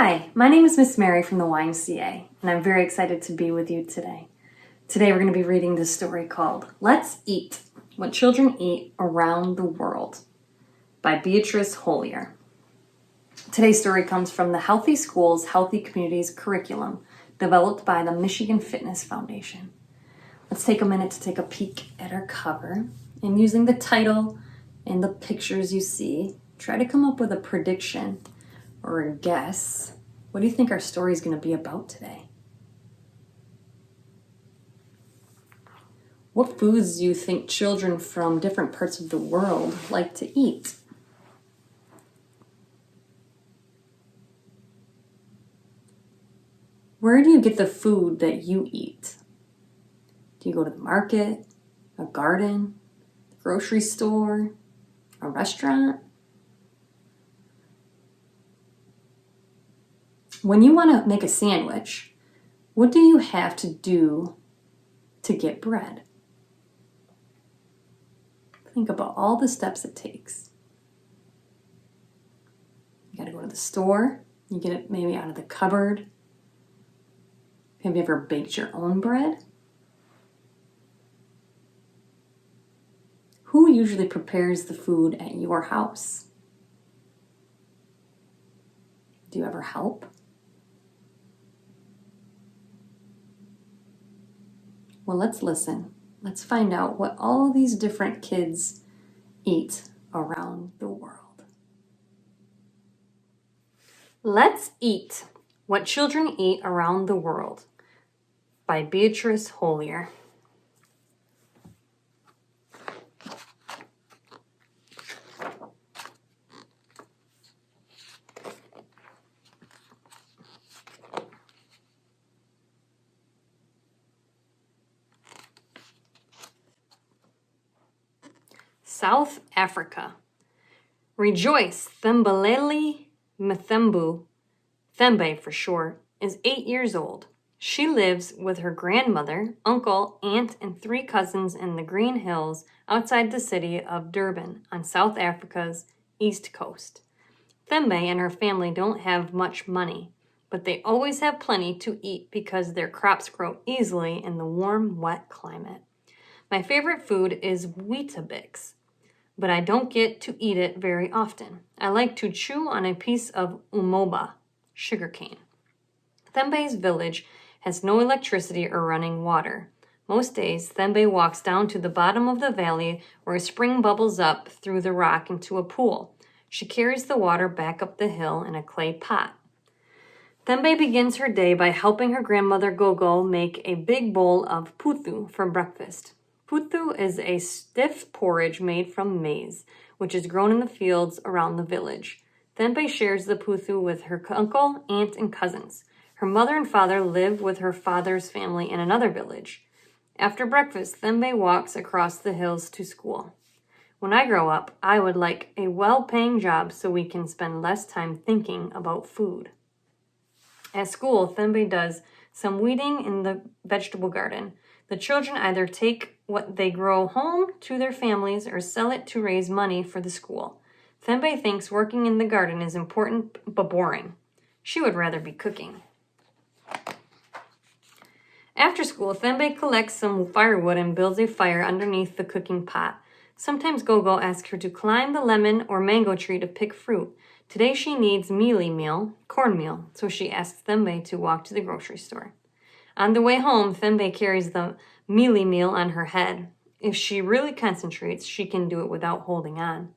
Hi, my name is Miss Mary from the YMCA, and I'm very excited to be with you today. Today we're going to be reading this story called Let's Eat, What Children Eat Around the World by Beatrice Hollier. Today's story comes from the Healthy Schools, Healthy Communities curriculum developed by the Michigan Fitness Foundation. Let's take a minute to take a peek at our cover, and using the title and the pictures you see, try to come up with a prediction or a guess. What do you think our story is going to be about today? What foods do you think children from different parts of the world like to eat? Where do you get the food that you eat? Do you go to the market, a garden, the grocery store, a restaurant? When you want to make a sandwich, what do you have to do to get bread? Think about all the steps it takes. You got to go to the store. You get it maybe out of the cupboard. Have you ever baked your own bread? Who usually prepares the food at your house? Do you ever help? Well, let's listen. Let's find out what all these different kids eat around the world. Let's Eat, What Children Eat Around the World by Beatrice Hollier. South Africa. Rejoice Thembelele Mthembu, Thembe for short, is 8 years old. She lives with her grandmother, uncle, aunt, and 3 cousins in the Green Hills outside the city of Durban on South Africa's east coast. Thembe and her family don't have much money, but they always have plenty to eat because their crops grow easily in the warm, wet climate. My favorite food is Weetabix, but I don't get to eat it very often. I like to chew on a piece of umoba, sugarcane. Thembe's village has no electricity or running water. Most days, Thembe walks down to the bottom of the valley where a spring bubbles up through the rock into a pool. She carries the water back up the hill in a clay pot. Thembe begins her day by helping her grandmother Gogo make a big bowl of puthu for breakfast. Puthu is a stiff porridge made from maize, which is grown in the fields around the village. Thembe shares the puthu with her uncle, aunt, and cousins. Her mother and father live with her father's family in another village. After breakfast, Thembe walks across the hills to school. When I grow up, I would like a well-paying job so we can spend less time thinking about food. At school, Thembe does some weeding in the vegetable garden. The children either take what they grow home to their families or sell it to raise money for the school. Thembe thinks working in the garden is important but boring. She would rather be cooking. After school, Thembe collects some firewood and builds a fire underneath the cooking pot. Sometimes Gogo asks her to climb the lemon or mango tree to pick fruit. Today she needs mealie meal, cornmeal, so she asks Thembe to walk to the grocery store. On the way home, Thembe carries the mealie meal on her head. If she really concentrates, she can do it without holding on.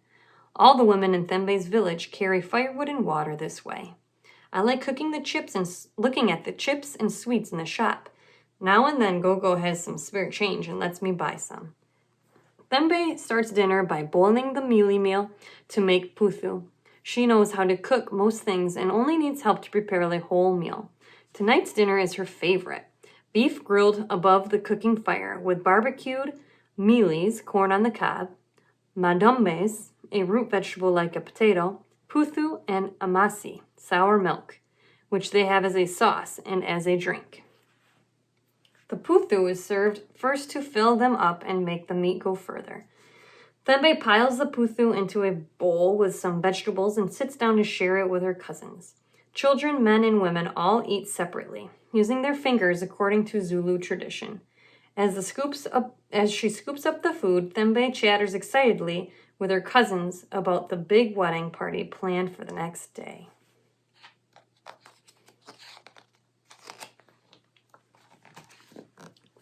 All the women in Thembe's village carry firewood and water this way. I like cooking the chips and looking at the chips and sweets in the shop. Now and then Gogo has some spare change and lets me buy some. Thembe starts dinner by boiling the mealie meal to make puthu. She knows how to cook most things and only needs help to prepare the whole meal. Tonight's dinner is her favorite. Beef grilled above the cooking fire with barbecued mealies, corn on the cob, madumbes, a root vegetable like a potato, puthu, and amasi, sour milk, which they have as a sauce and as a drink. The puthu is served first to fill them up and make the meat go further. Thembe piles the puthu into a bowl with some vegetables and sits down to share it with her cousins. Children, men, and women all eat separately, using their fingers according to Zulu tradition. As she scoops up the food, Thembe chatters excitedly with her cousins about the big wedding party planned for the next day.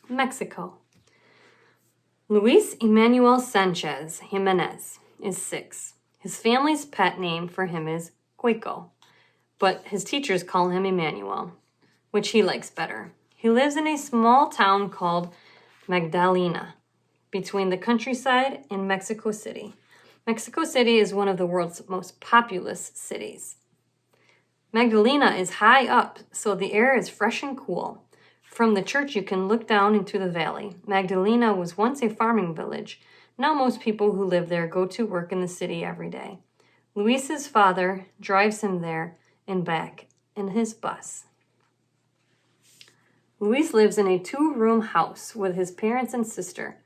Mexico. Luis Emmanuel Sanchez Jimenez is 6. His family's pet name for him is Cueco, but his teachers call him Emmanuel, which he likes better. He lives in a small town called Magdalena, between the countryside and Mexico City. Mexico City is one of the world's most populous cities. Magdalena is high up, so the air is fresh and cool. From the church, you can look down into the valley. Magdalena was once a farming village. Now most people who live there go to work in the city every day. Luis's father drives him there and back in his bus. Luis lives in a 2-room house with his parents and sister.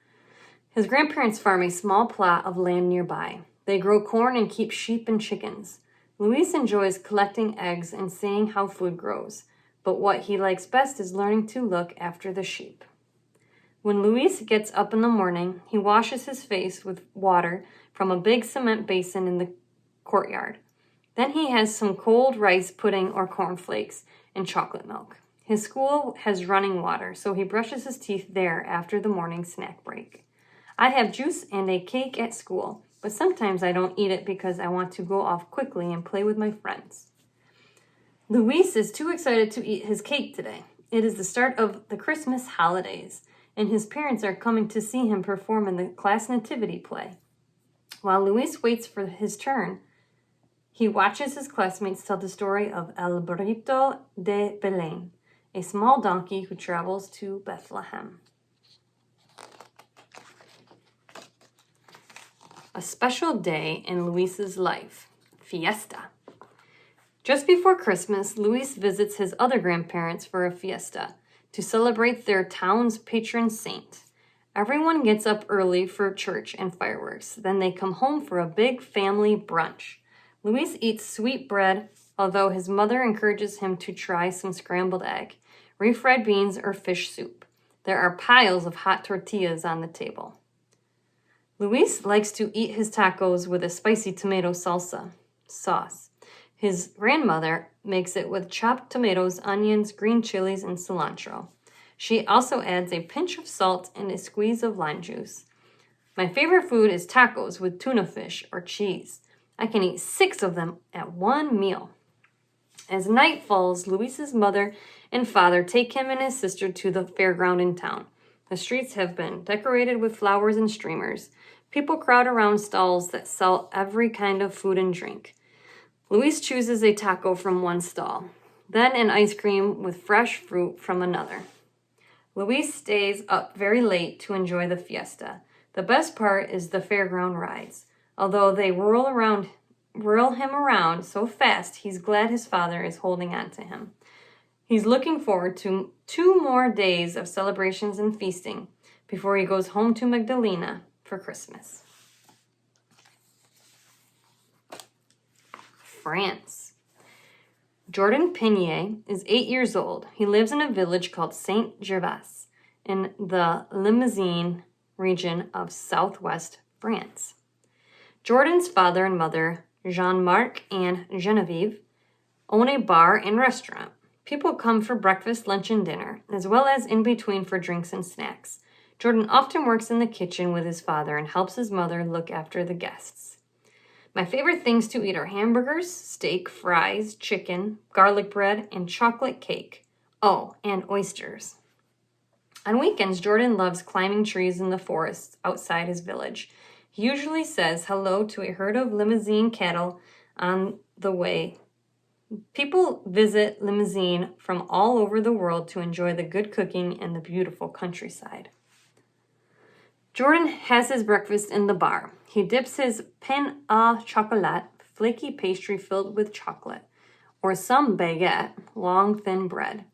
His grandparents farm a small plot of land nearby. They grow corn and keep sheep and chickens. Luis enjoys collecting eggs and seeing how food grows, but what he likes best is learning to look after the sheep. When Luis gets up in the morning, he washes his face with water from a big cement basin in the courtyard. Then he has some cold rice pudding or cornflakes and chocolate milk. His school has running water, so he brushes his teeth there after the morning snack break. I have juice and a cake at school, but sometimes I don't eat it because I want to go off quickly and play with my friends. Luis is too excited to eat his cake today. It is the start of the Christmas holidays, and his parents are coming to see him perform in the class nativity play. While Luis waits for his turn, he watches his classmates tell the story of El Burrito de Belén, a small donkey who travels to Bethlehem. A special day in Luis's life, fiesta. Just before Christmas, Luis visits his other grandparents for a fiesta to celebrate their town's patron saint. Everyone gets up early for church and fireworks. Then they come home for a big family brunch. Luis eats sweet bread, although his mother encourages him to try some scrambled egg, refried beans, or fish soup. There are piles of hot tortillas on the table. Luis likes to eat his tacos with a spicy tomato sauce. His grandmother makes it with chopped tomatoes, onions, green chilies, and cilantro. She also adds a pinch of salt and a squeeze of lime juice. My favorite food is tacos with tuna fish or cheese. I can eat 6 of them at one meal. As night falls, Luis's mother and father take him and his sister to the fairground in town. The streets have been decorated with flowers and streamers. People crowd around stalls that sell every kind of food and drink. Luis chooses a taco from one stall, then an ice cream with fresh fruit from another. Luis stays up very late to enjoy the fiesta. The best part is the fairground rides. Although they whirl him around so fast, he's glad his father is holding on to him. He's looking forward to 2 more days of celebrations and feasting before he goes home to Magdalena for Christmas. France. Jordan Pinier is 8 years old. He lives in a village called Saint-Gervais in the Limousin region of southwest France. Jordan's father and mother, Jean-Marc and Genevieve, own a bar and restaurant. People come for breakfast, lunch, and dinner, as well as in between for drinks and snacks. Jordan often works in the kitchen with his father and helps his mother look after the guests. My favorite things to eat are hamburgers, steak, fries, chicken, garlic bread, and chocolate cake. Oh, and oysters. On weekends, Jordan loves climbing trees in the forests outside his village. He usually says hello to a herd of Limousin cattle on the way. People visit Limousin from all over the world to enjoy the good cooking and the beautiful countryside. Jordan has his breakfast in the bar. He dips his pain au chocolat, flaky pastry filled with chocolate, or some baguette, long thin bread,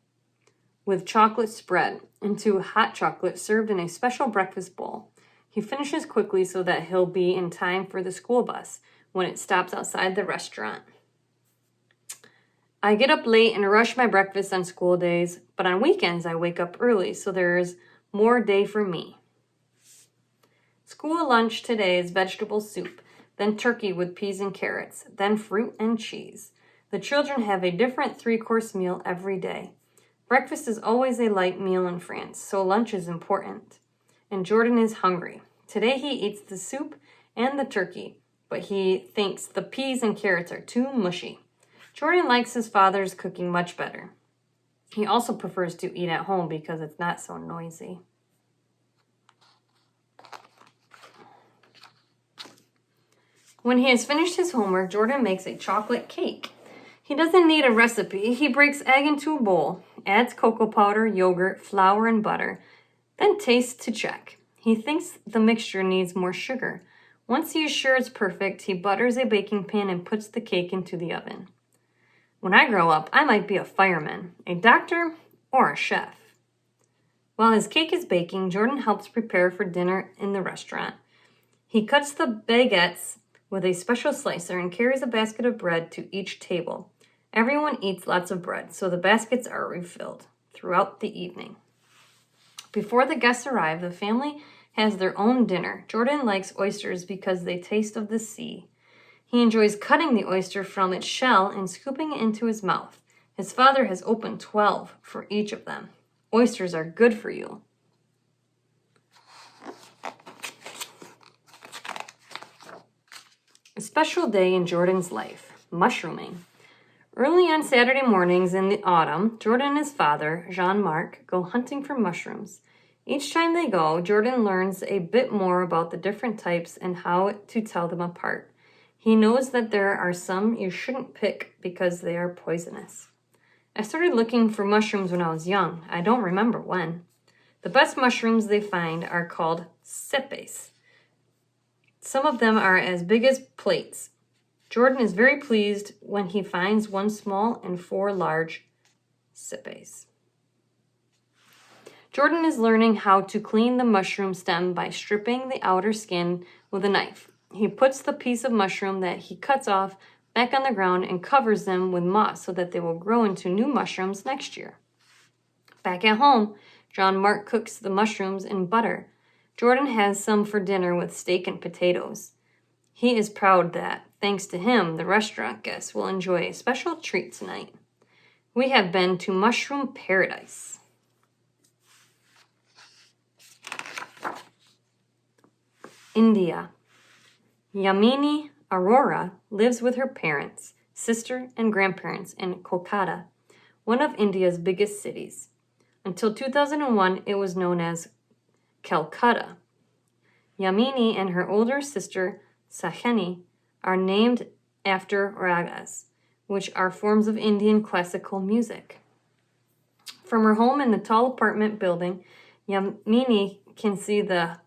with chocolate spread, into hot chocolate served in a special breakfast bowl. He finishes quickly so that he'll be in time for the school bus when it stops outside the restaurant. I get up late and rush my breakfast on school days, but on weekends I wake up early, so there's more day for me. School lunch today is vegetable soup, then turkey with peas and carrots, then fruit and cheese. The children have a different 3-course meal every day. Breakfast is always a light meal in France, so lunch is important. And Jordan is hungry. Today he eats the soup and the turkey, but he thinks the peas and carrots are too mushy. Jordan likes his father's cooking much better. He also prefers to eat at home because it's not so noisy. When he has finished his homework, Jordan makes a chocolate cake. He doesn't need a recipe. He breaks egg into a bowl, adds cocoa powder, yogurt, flour, and butter, then tastes to check. He thinks the mixture needs more sugar. Once he is sure it's perfect, he butters a baking pan and puts the cake into the oven. When I grow up, I might be a fireman, a doctor, or a chef. While his cake is baking, Jordan helps prepare for dinner in the restaurant. He cuts the baguettes with a special slicer and carries a basket of bread to each table. Everyone eats lots of bread, so the baskets are refilled throughout the evening. Before the guests arrive, the family has their own dinner. Jordan likes oysters because they taste of the sea. He enjoys cutting the oyster from its shell and scooping it into his mouth. His father has opened 12 for each of them. Oysters are good for you. A special day in Jordan's life, mushrooming. Early on Saturday mornings in the autumn, Jordan and his father, Jean-Marc, go hunting for mushrooms. Each time they go, Jordan learns a bit more about the different types and how to tell them apart. He knows that there are some you shouldn't pick because they are poisonous. I started looking for mushrooms when I was young. I don't remember when. The best mushrooms they find are called cepes. Some of them are as big as plates. Jordan is very pleased when he finds one small and 4 large cepes. Jordan is learning how to clean the mushroom stem by stripping the outer skin with a knife. He puts the piece of mushroom that he cuts off back on the ground and covers them with moss so that they will grow into new mushrooms next year. Back at home, Jean-Marc cooks the mushrooms in butter. Jordan has some for dinner with steak and potatoes. He is proud that, thanks to him, the restaurant guests will enjoy a special treat tonight. We have been to mushroom paradise. India. Yamini Arora lives with her parents, sister, and grandparents in Kolkata, one of India's biggest cities. Until 2001, it was known as Calcutta. Yamini and her older sister, Sahani, are named after ragas, which are forms of Indian classical music. From her home in the tall apartment building, Yamini can see the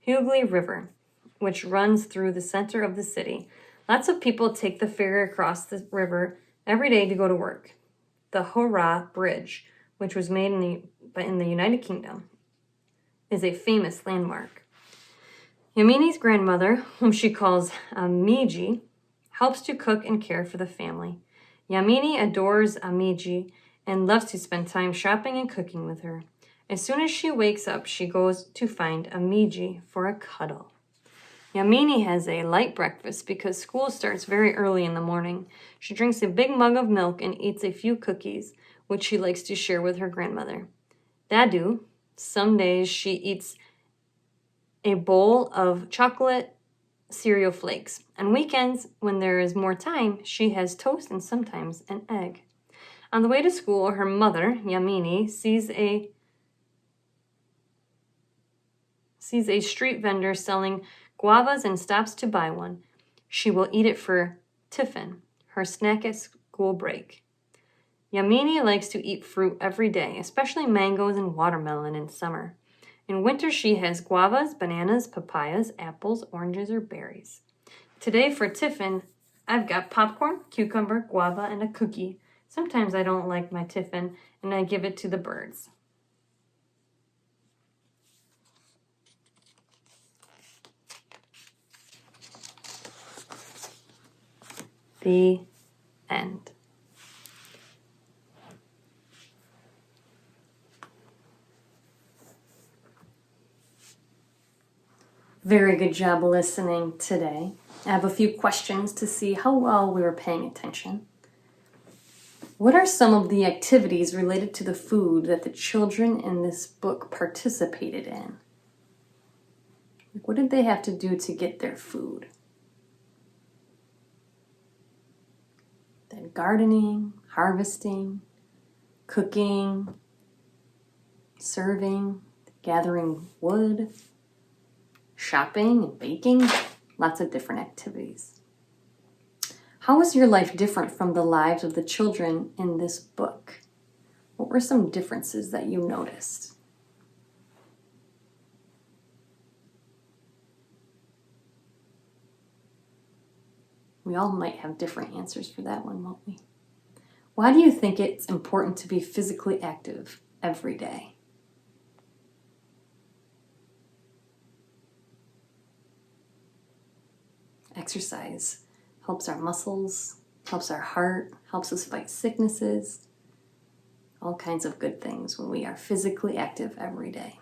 Hooghly River, which runs through the center of the city. Lots of people take the ferry across the river every day to go to work. The Howrah Bridge, which was made in the United Kingdom, is a famous landmark. Yamini's grandmother, whom she calls Amiji, helps to cook and care for the family. Yamini adores Amiji and loves to spend time shopping and cooking with her. As soon as she wakes up, she goes to find Amiji for a cuddle. Yamini has a light breakfast because school starts very early in the morning. She drinks a big mug of milk and eats a few cookies, which she likes to share with her grandmother. Dadu, some days she eats a bowl of chocolate cereal flakes. On weekends, when there is more time, she has toast and sometimes an egg. On the way to school, her mother, Yamini, sees a street vendor selling guavas and stops to buy one. She will eat it for tiffin, her snack at school break. Yamini likes to eat fruit every day, especially mangoes and watermelon in summer. In winter, she has guavas, bananas, papayas, apples, oranges, or berries. Today for tiffin, I've got popcorn, cucumber, guava, and a cookie. Sometimes I don't like my tiffin, and I give it to the birds. The end. Very good job listening today. I have a few questions to see how well we were paying attention. What are some of the activities related to the food that the children in this book participated in? What did they have to do to get their food? Then gardening, harvesting, cooking, serving, gathering wood, shopping and baking, lots of different activities. How was your life different from the lives of the children in this book? What were some differences that you noticed? We all might have different answers for that one, won't we? Why do you think it's important to be physically active every day? Exercise helps our muscles, helps our heart, helps us fight sicknesses, all kinds of good things when we are physically active every day.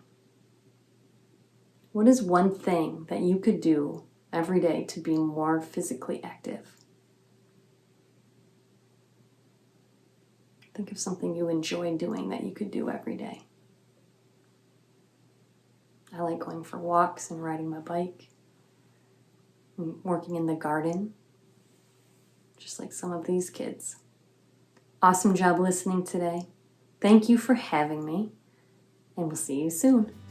What is one thing that you could do every day to be more physically active? Think of something you enjoy doing that you could do every day. I like going for walks and riding my bike, and working in the garden, just like some of these kids. Awesome job listening today. Thank you for having me, and we'll see you soon.